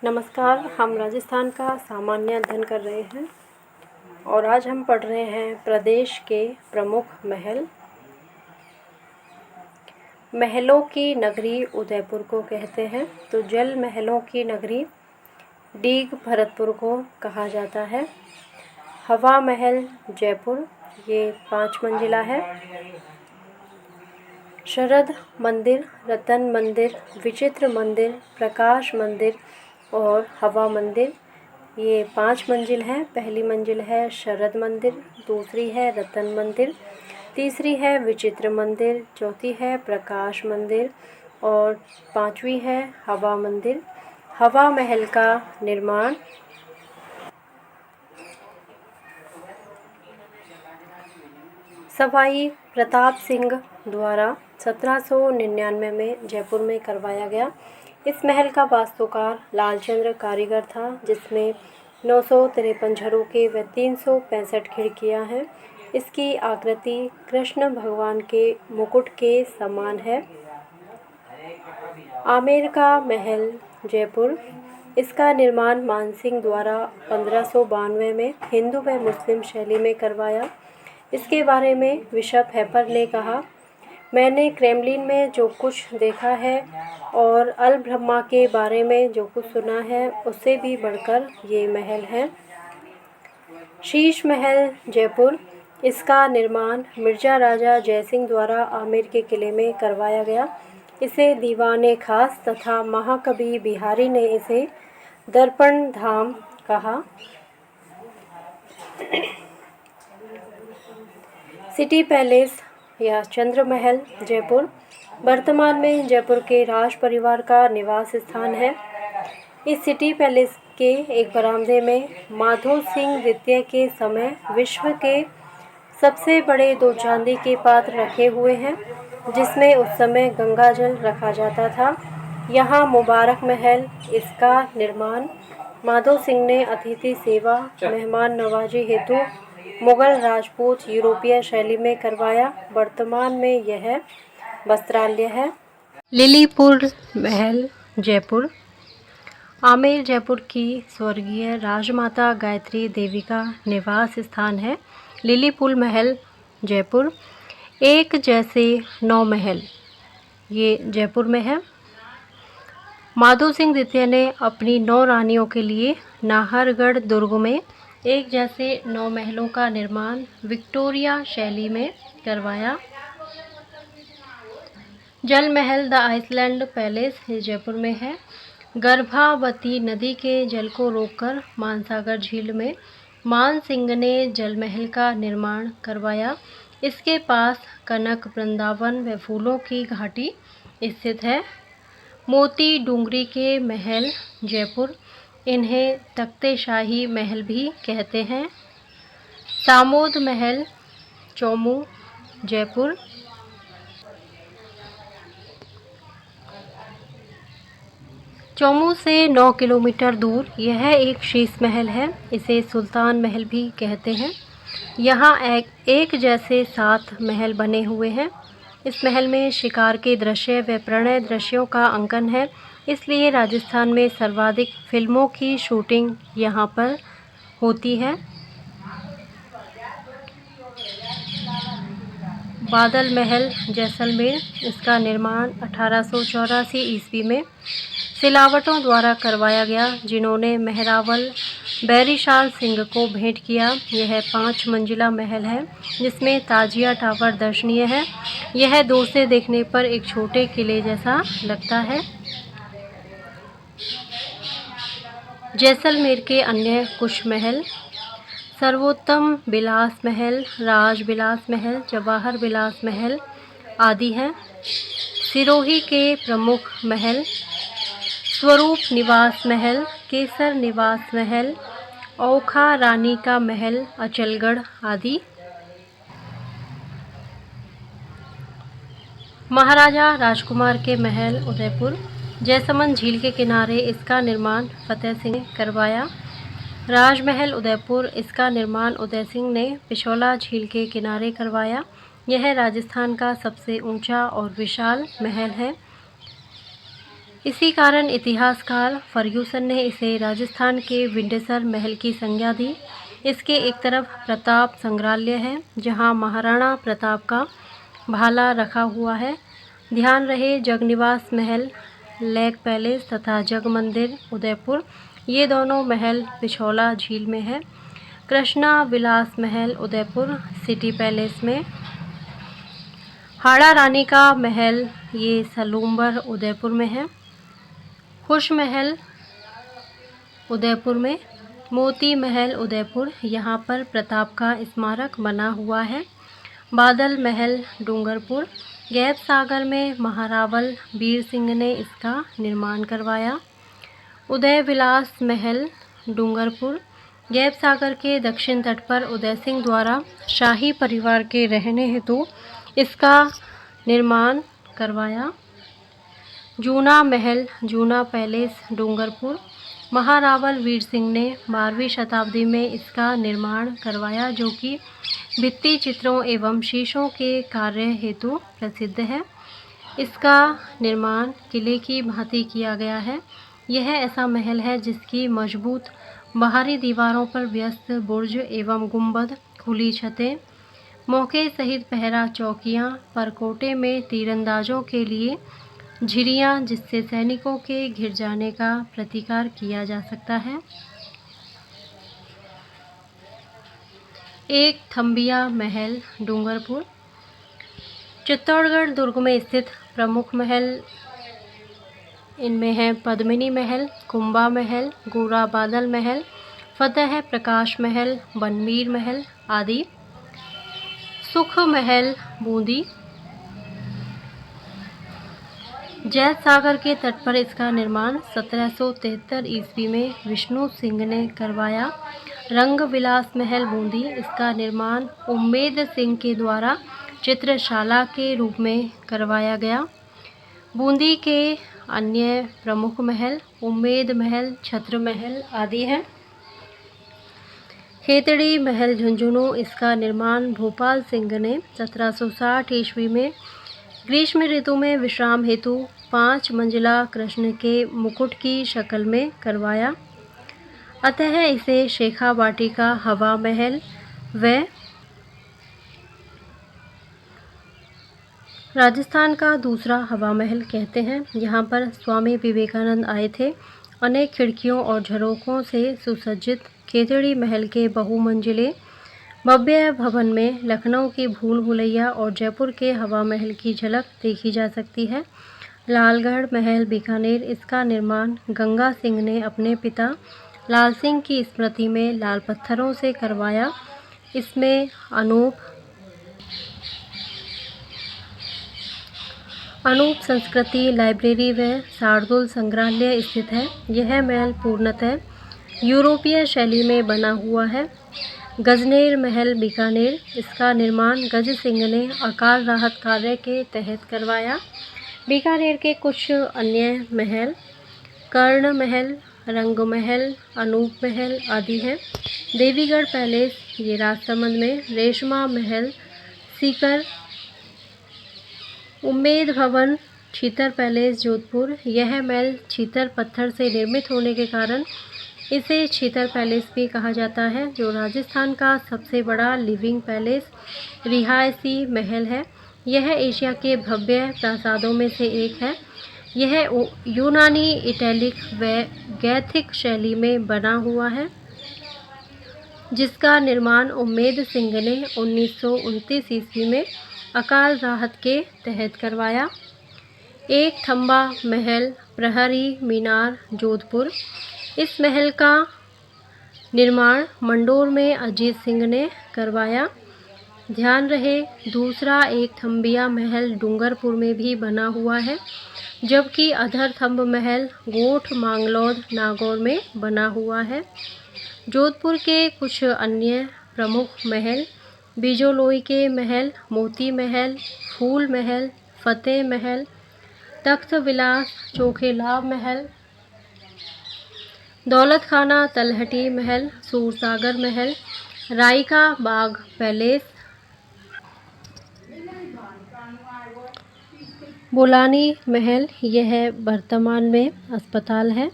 नमस्कार। हम राजस्थान का सामान्य अध्ययन कर रहे हैं और आज हम पढ़ रहे हैं प्रदेश के प्रमुख महल। महलों की नगरी उदयपुर को कहते हैं, तो जल महलों की नगरी डीग भरतपुर को कहा जाता है। हवा महल जयपुर, ये 5 मंजिला है। शरद मंदिर, रतन मंदिर, विचित्र मंदिर, प्रकाश मंदिर और हवा मंदिर, ये 5 मंजिल हैं। पहली मंजिल है शरद मंदिर, दूसरी है रतन मंदिर, तीसरी है विचित्र मंदिर, चौथी है प्रकाश मंदिर और 5वीं है हवा मंदिर। हवा महल का निर्माण सवाई प्रताप सिंह द्वारा 1799 में जयपुर में करवाया गया। इस महल का वास्तुकार लालचंद्र कारीगर था, जिसमें 953 झरोखे व 365 खिड़कियां हैं। इसकी आकृति कृष्ण भगवान के मुकुट के समान है। आमेर का महल जयपुर, इसका निर्माण मानसिंह द्वारा 1592 में हिंदू व मुस्लिम शैली में करवाया। इसके बारे में बिशप हैपर ने कहा, मैंने क्रेमलिन में जो कुछ देखा है और अल ब्रह्मा के बारे में जो कुछ सुना है, उससे भी बढ़कर ये महल है। शीश महल जयपुर, इसका निर्माण मिर्जा राजा जयसिंह द्वारा आमेर के किले में करवाया गया। इसे दीवाने खास तथा महाकवि बिहारी ने इसे दर्पण धाम कहा। सिटी पैलेस या चंद्र महल जयपुर, वर्तमान में जयपुर के राज परिवार का निवास स्थान है। इस सिटी पैलेस के एक बरामदे में माधो सिंह द्वितीय के समय विश्व के सबसे बड़े 2 चांदी के पात्र रखे हुए हैं, जिसमें उस समय गंगा जल रखा जाता था। यहाँ मुबारक महल, इसका निर्माण माधो सिंह ने अतिथि सेवा मेहमान नवाजी हेतु मुगल राजपूत यूरोपीय शैली में करवाया। वर्तमान में यह वस्त्रालय है। लिलीपुर महल जयपुर, आमेर जयपुर की स्वर्गीय राजमाता गायत्री देवी का निवास स्थान है। लिलीपुर महल जयपुर, एक जैसे 9 महल, ये जयपुर में है। माधो सिंह द्वितीय ने अपनी 9 रानियों के लिए नाहरगढ़ दुर्ग में एक जैसे 9 महलों का निर्माण विक्टोरिया शैली में करवाया। जल महल द आइसलैंड पैलेस जयपुर में है। गर्भावती नदी के जल को रोककर मानसागर झील में मान सिंह ने जल महल का निर्माण करवाया। इसके पास कनक वृंदावन व फूलों की घाटी स्थित है। मोती डूंगरी के महल जयपुर, इन्हें तख्तेशाही महल भी कहते हैं। सामोद महल चौमू जयपुर, चौमू से 9 किलोमीटर दूर यह एक शीश महल है। इसे सुल्तान महल भी कहते हैं। यहाँ एक जैसे 7 महल बने हुए हैं। इस महल में शिकार के दृश्य व प्रणय दृश्यों का अंकन है, इसलिए राजस्थान में सर्वाधिक फिल्मों की शूटिंग यहाँ पर होती है। बादल महल जैसलमेर, इसका निर्माण 1884 ईस्वी में सिलावटों द्वारा करवाया गया, जिन्होंने मेहरावल बैरीशाल सिंह को भेंट किया। यह 5 मंजिला महल है, जिसमें ताजिया टावर दर्शनीय है। यह दूर से देखने पर एक छोटे किले जैसा लगता है। जैसलमेर के अन्य कुछ महल सर्वोत्तम विलास महल, राज विलास महल, जवाहर विलास महल आदि हैं। सिरोही के प्रमुख महल स्वरूप निवास महल, केसर निवास महल, ओखा रानी का महल, अचलगढ़ आदि। महाराजा राजकुमार के महल उदयपुर, जयसमंद झील के किनारे, इसका निर्माण फतेह सिंह ने करवाया। राजमहल उदयपुर, इसका निर्माण उदय सिंह ने पिछोला झील के किनारे करवाया। यह राजस्थान का सबसे ऊंचा और विशाल महल है। इसी कारण इतिहासकार फर्ग्यूसन ने इसे राजस्थान के विंडसर महल की संज्ञा दी। इसके एक तरफ प्रताप संग्रहालय है जहां महाराणा प्रताप का भाला रखा हुआ है। ध्यान रहे जगनिवास महल, लेक पैलेस तथा जग मंदिर उदयपुर, ये दोनों महल पिछोला झील में है। कृष्णा विलास महल उदयपुर सिटी पैलेस में। हाड़ा रानी का महल ये सलूम्बर उदयपुर में है। खुश महल उदयपुर में। मोती महल उदयपुर, यहाँ पर प्रताप का स्मारक बना हुआ है। बादल महल डूंगरपुर, गैप सागर में महारावल वीर सिंह ने इसका निर्माण करवाया। उदय विलास महल डूंगरपुर, गैप सागर के दक्षिण तट पर उदय सिंह द्वारा शाही परिवार के रहने हेतु इसका निर्माण करवाया। जूना महल जूना पैलेस डूंगरपुर, महारावल वीर सिंह ने 12वीं शताब्दी में इसका निर्माण करवाया, जो कि भित्ति चित्रों एवं शीशों के कार्य हेतु प्रसिद्ध है। इसका निर्माण किले की भांति किया गया है। यह ऐसा महल है जिसकी मजबूत बाहरी दीवारों पर व्यस्त बुर्ज एवं गुंबद, खुली छतें, मौके सहित पहरा चौकियां, परकोटे में तीरंदाजों के लिए झिरियाँ जिससे सैनिकों के घिर जाने का प्रतिकार किया जा सकता है। एक थम्बिया महल डूंगरपुर, चित्तौड़गढ़ दुर्ग में स्थित प्रमुख महल इनमें है पद्मिनी महल, कुंभा महल, गोरा बादल महल, फतेह प्रकाश महल, बनमीर महल आदि। सुख महल बूंदी, जैत सागर के तट पर इसका निर्माण 1773 ईस्वी में विष्णु सिंह ने करवाया। रंग विलास महल बूंदी, इसका निर्माण उम्मेद सिंह के द्वारा चित्रशाला के रूप में करवाया गया। बूंदी के अन्य प्रमुख महल उम्मेद महल, छत्र महल आदि हैं। खेतड़ी महल झुंझुनू, इसका निर्माण भोपाल सिंह ने 1760 ईस्वी में ग्रीष्म ऋतु में विश्राम हेतु 5 मंजिला कृष्ण के मुकुट की शक्ल में करवाया। अतः इसे शेखा वाटिका हवा महल व राजस्थान का दूसरा हवा महल कहते हैं। यहाँ पर स्वामी विवेकानंद आए थे। अनेक खिड़कियों और झरोखों से सुसज्जित खेतड़ी महल के बहुमंजिले भव्य भवन में लखनऊ की भूल भुलैया और जयपुर के हवा महल की झलक देखी जा सकती है। लालगढ़ महल बीकानेर, इसका निर्माण गंगा सिंह ने अपने पिता लाल सिंह की स्मृति में लाल पत्थरों से करवाया। इसमें अनूप संस्कृति लाइब्रेरी व शार्दुल संग्रहालय स्थित है। यह महल पूर्णतः यूरोपीय शैली में बना हुआ है। गजनेर महल बीकानेर, इसका निर्माण गज सिंह ने अकाल राहत कार्य के तहत करवाया। बीकानेर के कुछ अन्य महल कर्ण महल, रंग महल, अनूप महल आदि हैं। देवीगढ़ पैलेस ये राजसमंद में, रेशमा महल सीकर, उम्मेद भवन छीतर पैलेस जोधपुर, यह महल छीतर पत्थर से निर्मित होने के कारण इसे छीतर पैलेस भी कहा जाता है, जो राजस्थान का सबसे बड़ा लिविंग पैलेस रिहायशी महल है। यह एशिया के भव्य प्रासादों में से एक है। यह यूनानी, इटैलिक व गैथिक शैली में बना हुआ है, जिसका निर्माण उम्मेद सिंह ने 1929 ईस्वी में अकाल राहत के तहत करवाया। एक थंबा महल प्रहरी मीनार जोधपुर, इस महल का निर्माण मंडोर में अजीत सिंह ने करवाया। ध्यान रहे दूसरा एक थम्बिया महल डूंगरपुर में भी बना हुआ है, जबकि अधर थंब महल गोठ मांगलौद नागौर में बना हुआ है। जोधपुर के कुछ अन्य प्रमुख महल बिजोलोई के महल, मोती महल, फूल महल, फतेह महल, तख्त विलास, चोखेलाभ महल, दौलत खाना तलहटी महल, सूरसागर महल, रायका बाग पैलेस, बोलानी महल यह वर्तमान में अस्पताल है।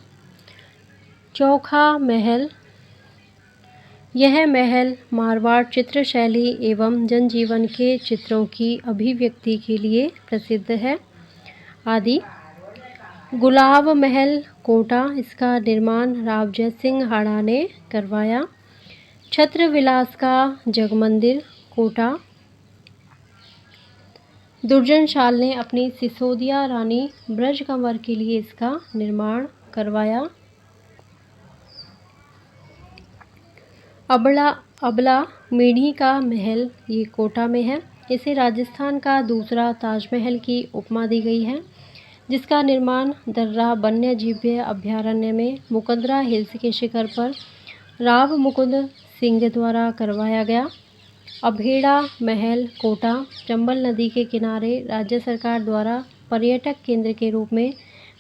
चोखा महल यह महल मारवाड़ चित्र शैली एवं जनजीवन के चित्रों की अभिव्यक्ति के लिए प्रसिद्ध है। आदि गुलाब महल कोटा, इसका निर्माण राव जय सिंह हाड़ा ने करवाया। छत्र विलास का जगमंदिर कोटा, दुर्जनशाल ने अपनी सिसोदिया रानी ब्रज कंवर के लिए इसका निर्माण करवाया। अबला मेढ़ी का महल ये कोटा में है। इसे राजस्थान का दूसरा ताजमहल की उपमा दी गई है, जिसका निर्माण दर्रा वन्यजीव अभयारण्य में मुकंदरा हिल्स के शिखर पर राव मुकुंद सिंह द्वारा करवाया गया। अभेड़ा महल कोटा, चंबल नदी के किनारे राज्य सरकार द्वारा पर्यटक केंद्र के रूप में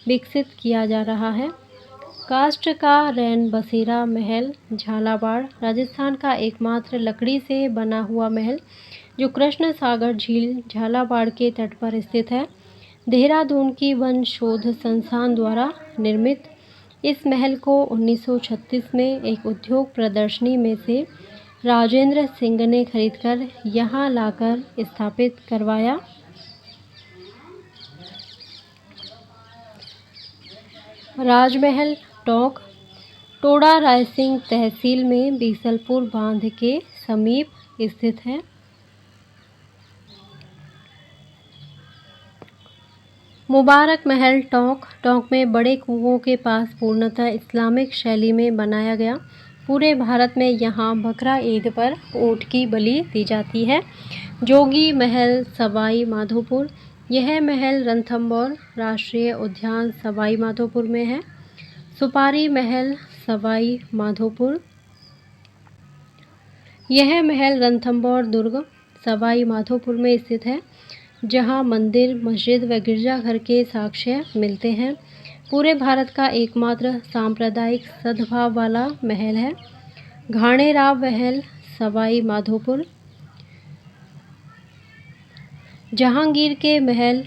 विकसित किया जा रहा है। काष्ठ का रैन बसेरा महल झालावाड़, राजस्थान का एकमात्र लकड़ी से बना हुआ महल जो कृष्ण सागर झील झालावाड़ के तट पर स्थित है। देहरादून की वन शोध संस्थान द्वारा निर्मित इस महल को 1936 में एक उद्योग प्रदर्शनी में से राजेंद्र सिंह ने खरीदकर यहाँ लाकर स्थापित करवाया। राजमहल टोंक, टोडा रायसिंह तहसील में बीसलपुर बांध के समीप स्थित है। मुबारक महल टोंक, टोंक में बड़े कुओं के पास पूर्णतः इस्लामिक शैली में बनाया गया। पूरे भारत में यहाँ बकरा ईद पर ऊँट की बलि दी जाती है। जोगी महल सवाई माधोपुर, यह महल रणथंभौर राष्ट्रीय उद्यान सवाई माधोपुर में है। सुपारी महल सवाई माधोपुर, यह महल रणथंभौर दुर्ग सवाई माधोपुर में स्थित है, जहां मंदिर, मस्जिद व गिरजाघर के साक्ष्य मिलते हैं। पूरे भारत का एकमात्र सांप्रदायिक सद्भाव वाला महल है। घाणेराव महल सवाई माधोपुर, जहांगीर के महल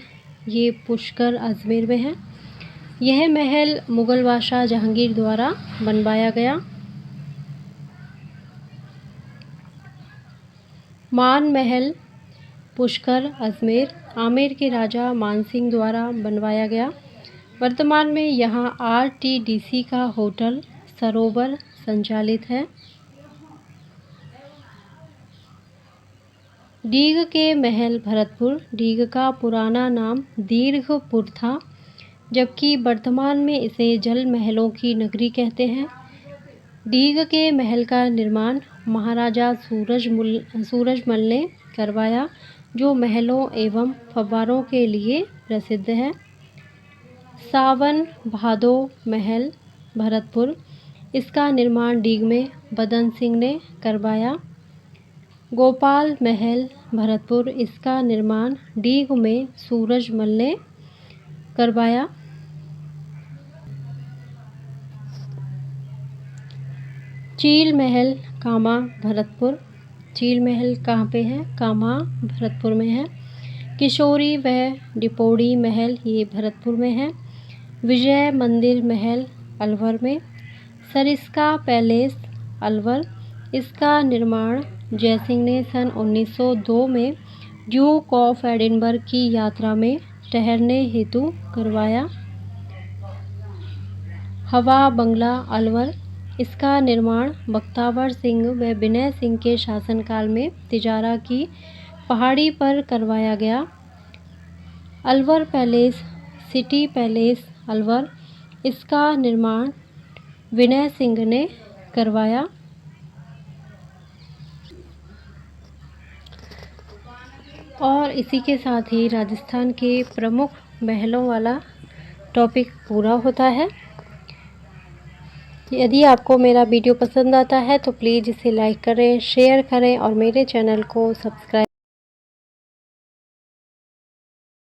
ये पुष्कर अजमेर में है। यह महल मुगल बादशाह जहांगीर द्वारा बनवाया गया। मान महल पुष्कर अजमेर, आमेर के राजा मानसिंह द्वारा बनवाया गया। वर्तमान में यहाँ RTDC का होटल सरोवर संचालित है। डीग के महल भरतपुर, डीग का पुराना नाम दीर्घपुर था, जबकि वर्तमान में इसे जल महलों की नगरी कहते हैं। डीग के महल का निर्माण महाराजा सूरजमल ने करवाया, जो महलों एवं फव्वारों के लिए प्रसिद्ध है। सावन भादो महल भरतपुर, इसका निर्माण डीग में बदन सिंह ने करवाया। गोपाल महल भरतपुर, इसका निर्माण डीग में सूरजमल ने करवाया। चील महल कामा भरतपुर, चील महल कहाँ पे है? कामा भरतपुर में है। किशोरी व डिपोड़ी महल ये भरतपुर में है। विजय मंदिर महल अलवर में। सरिस्का पैलेस अलवर, इसका निर्माण जयसिंह ने सन 1902 में ड्यूक ऑफ एडिनबर्ग की यात्रा में ठहरने हेतु करवाया। हवा बंगला अलवर, इसका निर्माण बख्तावर सिंह व विनय सिंह के शासनकाल में तिजारा की पहाड़ी पर करवाया गया। Alwar palace city palace Alwar, इसका निर्माण विनय सिंह ने करवाया। और इसी के साथ ही राजस्थान के प्रमुख महलों वाला टॉपिक पूरा होता है। यदि आपको मेरा वीडियो पसंद आता है तो प्लीज़ इसे लाइक करें, शेयर करें और मेरे चैनल को सब्सक्राइब